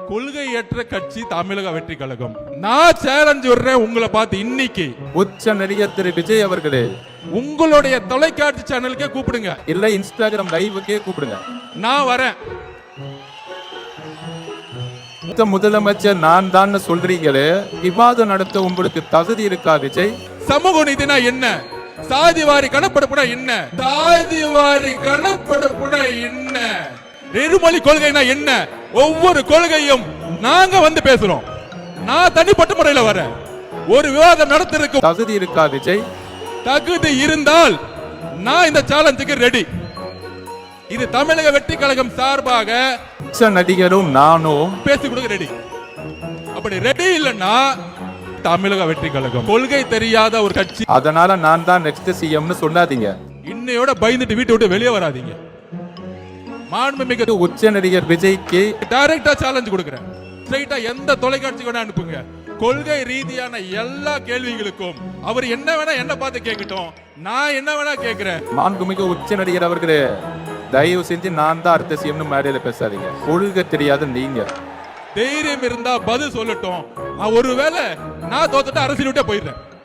கொள்கையற்ற கட்சி தமிழக வெற்றி கழகம். நான் சேலஞ்ச் விடுறேன் உங்களை பார்த்து இன்னைக்கு. உச்ச நடிகர் திரு விஜய் அவர்களே, உங்களுடைய தொலைக்காட்சி சேனலுக்கே கூப்பிடுங்க, இல்ல இன்ஸ்டாகிராம் லைவுக்கே கூப்பிடுங்க. நான் வரேன். முதலமைச்சர் நான் தான் சொல்றீங்களே, விவாதம் நடத்த உங்களுக்கு தகுதி இருக்கா விஜய்? சமூக நீதினா என்ன? சாதிவாரி கணப்பெடுப்புனா என்ன? சாதிவாரி கணப்பெடுப்புனா என்ன? இருமொழி கொள்கைனா என்ன? ஒவ்வொரு கொள்கையும் நாங்க வந்து பேசுறோம். நான் தனிப்பட்ட முறையில வரேன். ஒரு விவாதம் நடத்துறதுக்கு தகுதி இருக்கா விஜய்? தகுதி இருந்தால் நான் இந்த சேலஞ்சுக்கு ரெடி. இது தமிழக வெற்றி கழகம் சார்பாக உச்ச நடிகரும் நானும் பேசி கொடுக்க ரெடி. அப்படி ரெடி இல்லைன்னா தமிழக வெற்றி கழகம் கொள்கை தெரியாத ஒரு கட்சி. அதனால நான் தான் நெக்ஸ்ட் சிஎம்னு சொல்லாதீங்க. இன்னையோட பயந்துட்டு வீட்டை விட்டு வெளியே வராதீங்க. மாண்புமிகு உச்ச நடிகர் விஜய்க்கு டைரக்டா சேலஞ்ச் கொடுக்கிறேன். ஸ்ட்ரைட்டா எந்த தொலைக்காட்சி வேணா அனுப்புங்க. கொள்கை ரீதியான எல்லா கேள்விகளுக்கும் அவர் என்ன வேணா என்ன பார்த்து கேட்கட்டும், நான் என்ன வேணா கேட்கிறேன். மாண்புமிகு உச்ச நடிகர் அவர்களே, தயவு செஞ்சு நான் தான் அடுத்த சிஎம்னு மேடையில பேசாதீங்க. கொள்கை தெரியாத நீங்க. தைரியம் இருந்தா பதில் சொல்லட்டும். ஒருவேளை நான் தோத்துட்டு அரசியல் விட்டே போயிடுறேன்.